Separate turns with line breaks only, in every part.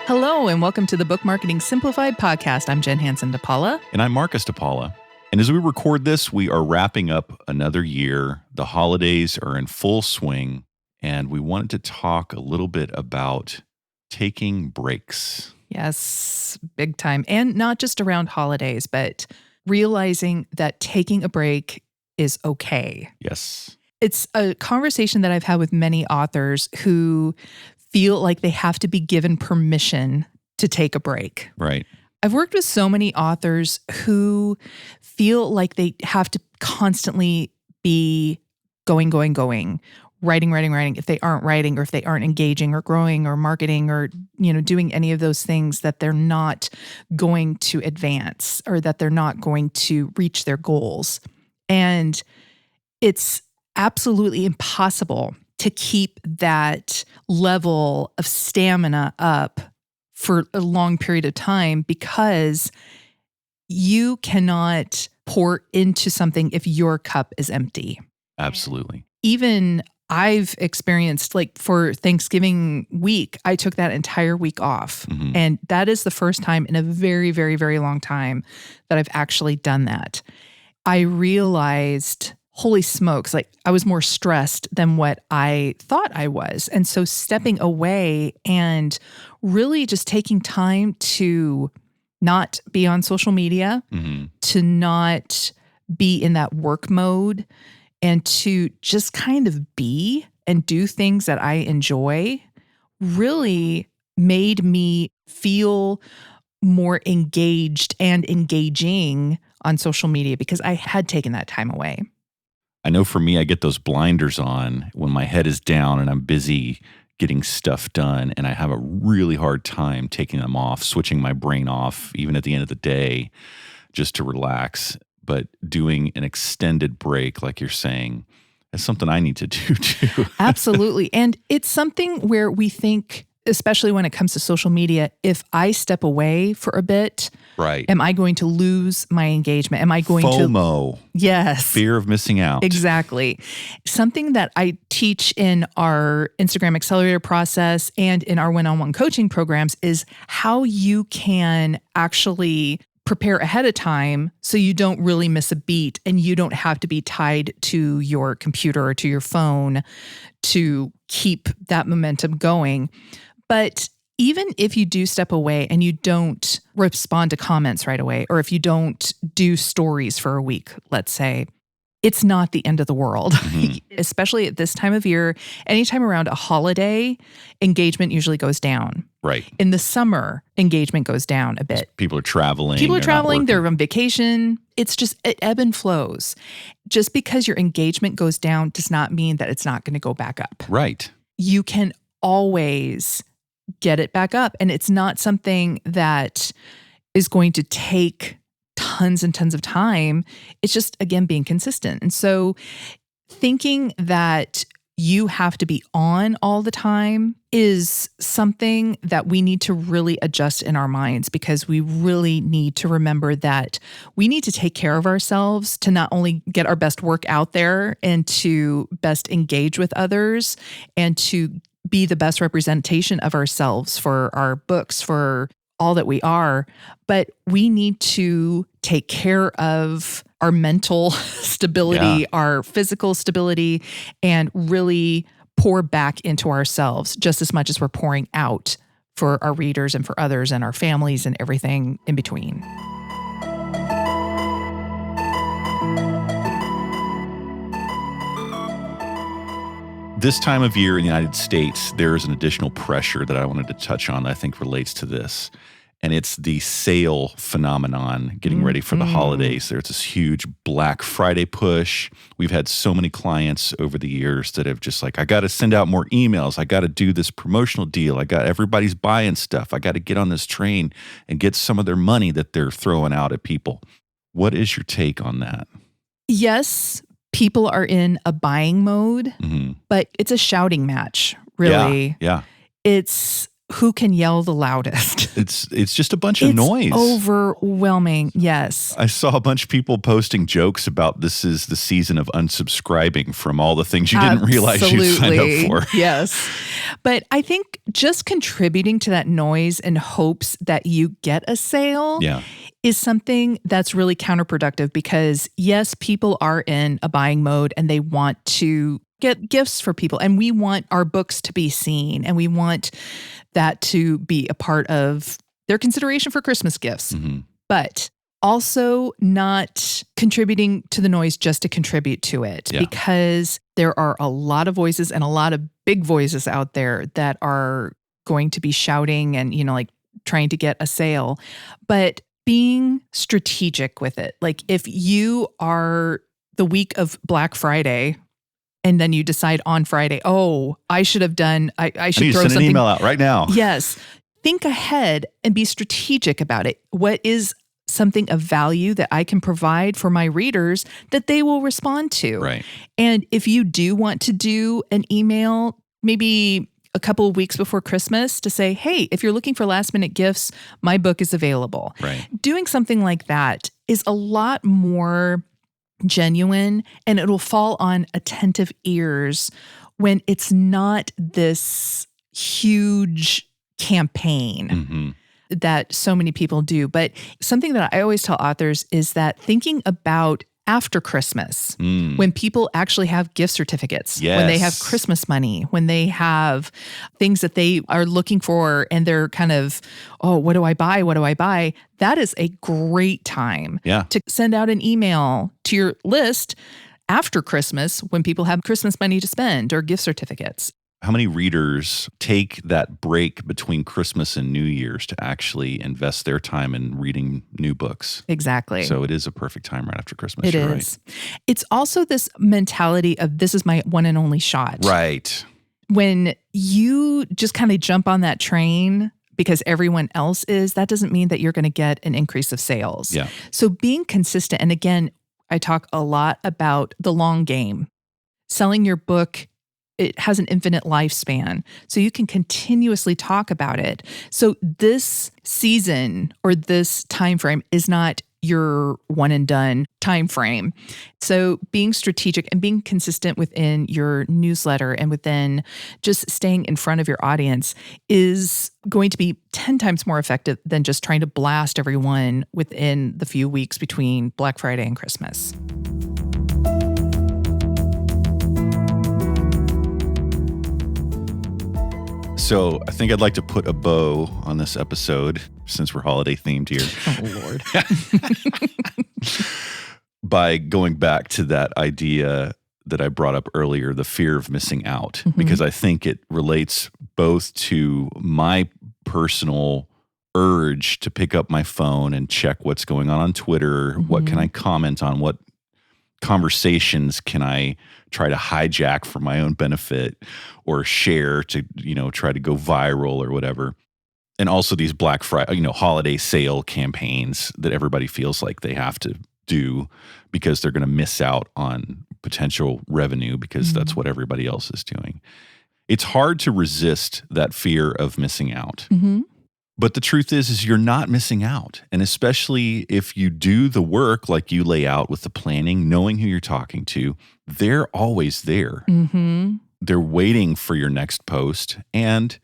Hello, and welcome to the Book Marketing Simplified podcast. I'm Jenn Hanson-dePaula.
And I'm Marcus-dePaula. And as we record this, we are wrapping up another year. The holidays are in full swing, and we wanted to talk a little bit about taking breaks.
Yes, big time. And not just around holidays, but realizing that taking a break is okay.
Yes.
It's a conversation that I've had with many authors who feel like they have to be given permission to take a break.
Right.
I've worked with so many authors who feel like they have to constantly be going, writing. If they aren't writing, or if they aren't engaging or growing or marketing or, doing any of those things, that they're not going to advance or that they're not going to reach their goals. And it's absolutely impossible to keep that level of stamina up for a long period of time, because you cannot pour into something if your cup is empty.
Absolutely.
Even I've experienced, like, for Thanksgiving week, I took that entire week off.
Mm-hmm.
And that is the first time in a very, very, very long time that I've actually done that. I realized, holy smokes, like, I was more stressed than what I thought I was. And so stepping away and really just taking time to not be on social media,
Mm-hmm.
to not be in that work mode, and to just kind of be and do things that I enjoy, really made me feel more engaged and engaging on social media, because I had taken that time away.
I know for me, I get those blinders on when my head is down and I'm busy getting stuff done, and I have a really hard time taking them off, switching my brain off, even at the end of the day, just to relax. But doing an extended break, like you're saying, is something I need to do too.
Absolutely. And it's something where we think, especially when it comes to social media, if I step away for a bit,
Right.
am I going to lose my engagement? Am I going
FOMO.
to... Yes.
Fear of missing out.
Exactly. Something that I teach in our Instagram Accelerator process and in our one-on-one coaching programs is how you can actually prepare ahead of time so you don't really miss a beat, and you don't have to be tied to your computer or to your phone to keep that momentum going. But even if you do step away and you don't respond to comments right away, or if you don't do stories for a week, let's say, it's not the end of the world. Mm-hmm. Especially at this time of year, anytime around a holiday, engagement usually goes down.
Right.
In the summer, engagement goes down a bit.
People are traveling.
They're on vacation. It's just, it ebb and flows. Just because your engagement goes down does not mean that it's not going to go back up.
Right.
You can always get it back up. And it's not something that is going to take tons and tons of time. It's just, again, being consistent. And so thinking that you have to be on all the time is something that we need to really adjust in our minds, because we really need to remember that we need to take care of ourselves to not only get our best work out there and to best engage with others and to be the best representation of ourselves for our books, for all that we are, but we need to take care of our mental stability, our physical stability, and really pour back into ourselves just as much as we're pouring out for our readers and for others and our families and everything in between.
This time of year in the United States, there is an additional pressure that I wanted to touch on that I think relates to this. And it's the sale phenomenon, getting ready for the holidays. There's this huge Black Friday push. We've had so many clients over the years that have just like, I got to send out more emails. I got to do this promotional deal. Everybody's buying stuff. I got to get on this train and get some of their money that they're throwing out at people. What is your take on that?
Yes, people are in a buying mode, but it's a shouting match, really.
Yeah.
It's who can yell the loudest.
It's just a bunch of noise.
Overwhelming. Yes.
I saw a bunch of people posting jokes about this is the season of unsubscribing from all the things you didn't realize you signed up for.
Yes. But I think just contributing to that noise in hopes that you get a sale is something that's really counterproductive because, yes, people are in a buying mode and they want to get gifts for people. And we want our books to be seen. And we want that to be a part of their consideration for Christmas gifts. Mm-hmm. But also not contributing to the noise just to contribute to it. Yeah. Because there are a lot of voices and a lot of big voices out there that are going to be shouting and, like trying to get a sale. But being strategic with it. Like if you are the week of Black Friday, and then you decide on Friday, I should have done, I should throw
send
something.
An email out right now.
Yes. Think ahead and be strategic about it. What is something of value that I can provide for my readers that they will respond to?
Right.
And if you do want to do an email, maybe a couple of weeks before Christmas to say, hey, if you're looking for last minute gifts, my book is available.
Right.
Doing something like that is a lot more genuine, and it'll fall on attentive ears when it's not this huge campaign that so many people do. But something that I always tell authors is that thinking about after Christmas, when people actually have gift certificates, when they have Christmas money, when they have things that they are looking for and they're kind of, what do I buy? What do I buy? That is a great time to send out an email to your list after Christmas when people have Christmas money to spend or gift certificates.
How many readers take that break between Christmas and New Year's to actually invest their time in reading new books?
Exactly.
So it is a perfect time right after Christmas.
It is. Right. It's also this mentality of this is my one and only shot.
Right.
When you just kind of jump on that train because everyone else is, that doesn't mean that you're going to get an increase of sales.
Yeah.
So being consistent, and again, I talk a lot about the long game. Selling your book, it has an infinite lifespan. So you can continuously talk about it. So this season or this time frame is not your one and done time frame. So being strategic and being consistent within your newsletter and within just staying in front of your audience is going to be 10 times more effective than just trying to blast everyone within the few weeks between Black Friday and Christmas.
So I think I'd like to put a bow on this episode since we're holiday themed here.
Oh, Lord.
By going back to that idea that I brought up earlier, the fear of missing out, because I think it relates both to my personal urge to pick up my phone and check what's going on Twitter. What can I comment on? What conversations can I try to hijack for my own benefit or share to, try to go viral or whatever. And also these Black Friday, holiday sale campaigns that everybody feels like they have to do because they're going to miss out on potential revenue because that's what everybody else is doing. It's hard to resist that fear of missing out. But the truth is you're not missing out. And especially if you do the work like you lay out with the planning, knowing who you're talking to, they're always there. They're waiting for your next post, and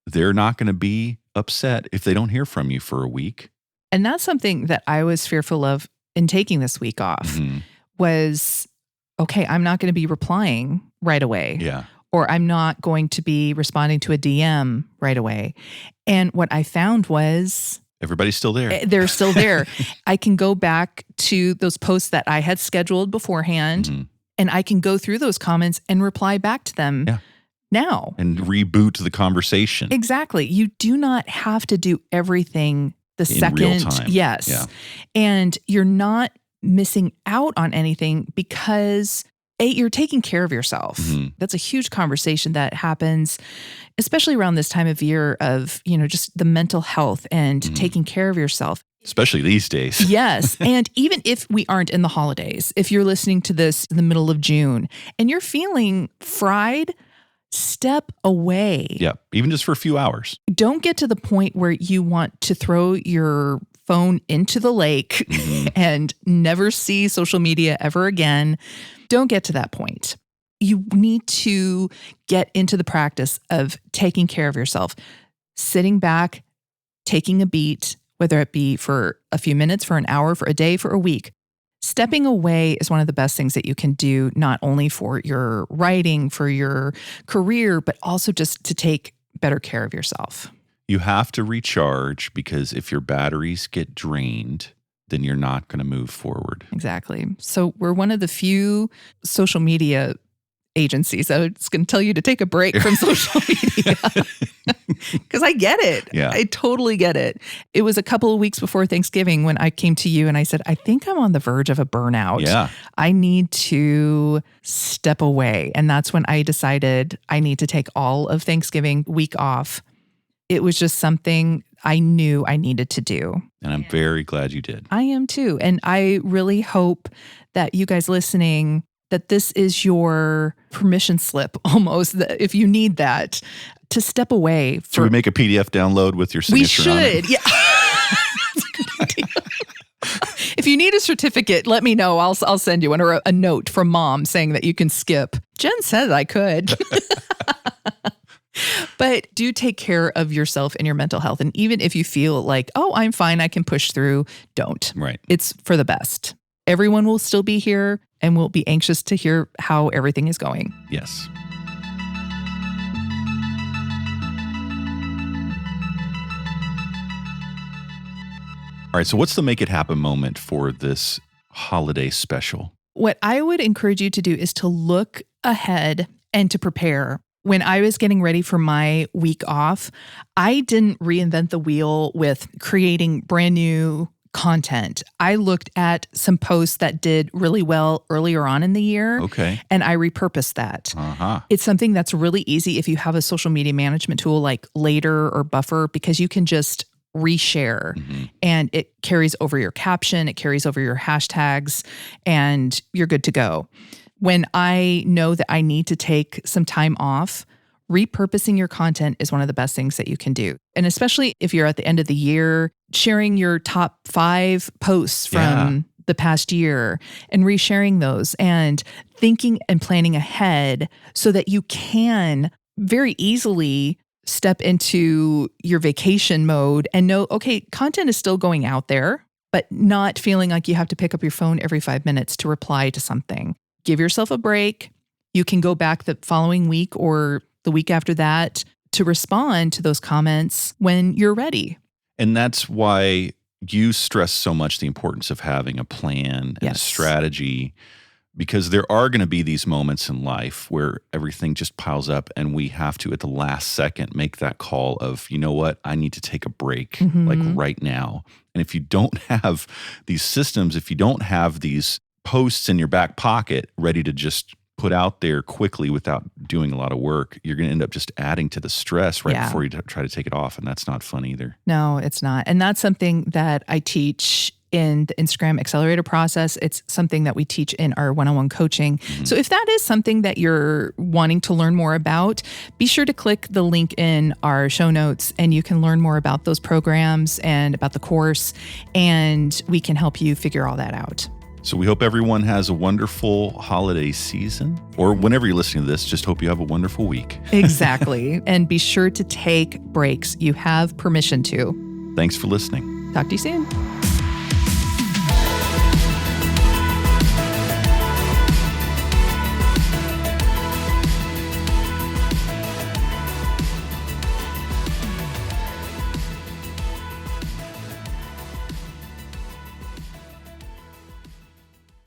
they're not going to be upset if they don't hear from you for a week.
And that's something that I was fearful of in taking this week off was, okay, I'm not going to be replying right away.
Yeah.
Or I'm not going to be responding to a DM right away. And what I found was
everybody's still there.
They're still there. I can go back to those posts that I had scheduled beforehand, and I can go through those comments and reply back to them now.
And reboot the conversation.
Exactly. You do not have to do everything the second.
In real time.
Yes.
Yeah.
And you're not missing out on anything because you're taking care of yourself. That's a huge conversation that happens, especially around this time of year of, just the mental health and taking care of yourself.
Especially these days.
Yes. And even if we aren't in the holidays, if you're listening to this in the middle of June and you're feeling fried, Step away.
Yeah, even just for a few hours.
Don't get to the point where you want to throw your phone into the lake and never see social media ever again. Don't get to that point. You need to get into the practice of taking care of yourself, sitting back, taking a beat, whether it be for a few minutes, for an hour, for a day, for a week. Stepping away is one of the best things that you can do, not only for your writing, for your career, but also just to take better care of yourself.
You have to recharge, because if your batteries get drained, then you're not going to move forward.
Exactly. So we're one of the few social media agencies that's going to tell you to take a break from social media. Because I get it.
Yeah.
I totally get it. It was a couple of weeks before Thanksgiving when I came to you and I said, I think I'm on the verge of a burnout.
Yeah.
I need to step away. And that's when I decided I need to take all of Thanksgiving week off. It was just something I knew I needed to do.
And I'm very glad you did.
I am too. And I really hope that you guys listening, that this is your permission slip almost, that if you need that, to step away.
Should we make a PDF download with your signature on it?
We should, yeah. That's a good idea. If you need a certificate, let me know. I'll send you one, or a note from Mom saying that you can skip. Jen said I could. But do take care of yourself and your mental health. And even if you feel like, oh, I'm fine, I can push through, don't.
Right.
It's for the best. Everyone will still be here and will be anxious to hear how everything is going.
Yes. All right, so what's the make it happen moment for this holiday special?
What I would encourage you to do is to look ahead and to prepare. When I was getting ready for my week off, I didn't reinvent the wheel with creating brand new content. I looked at some posts that did really well earlier on in the year.
Okay.
And I repurposed that.
Uh-huh.
It's something that's really easy if you have a social media management tool like Later or Buffer, because you can just reshare and it carries over your caption, it carries over your hashtags, and you're good to go. When I know that I need to take some time off, repurposing your content is one of the best things that you can do. And especially if you're at the end of the year, sharing your top 5 posts from the past year and resharing those and thinking and planning ahead so that you can very easily step into your vacation mode and know, okay, content is still going out there, but not feeling like you have to pick up your phone every 5 minutes to reply to something. Give yourself a break. You can go back the following week or the week after that to respond to those comments when you're ready.
And that's why you stress so much the importance of having a plan and a strategy, because there are going to be these moments in life where everything just piles up and we have to, at the last second, make that call of, you know what, I need to take a break, like right now. And if you don't have these systems, if you don't have these posts in your back pocket ready to just put out there quickly without doing a lot of work, you're going to end up just adding to the stress right before you try to take it off. And that's not fun either.
No, it's not. And that's something that I teach in the Instagram Accelerator process. It's something that we teach in our one-on-one coaching. So if that is something that you're wanting to learn more about, be sure to click the link in our show notes and you can learn more about those programs and about the course, and we can help you figure all that out.
So we hope everyone has a wonderful holiday season, or whenever you're listening to this, just hope you have a wonderful week.
Exactly. And be sure to take breaks. You have permission to.
Thanks for listening.
Talk to you soon.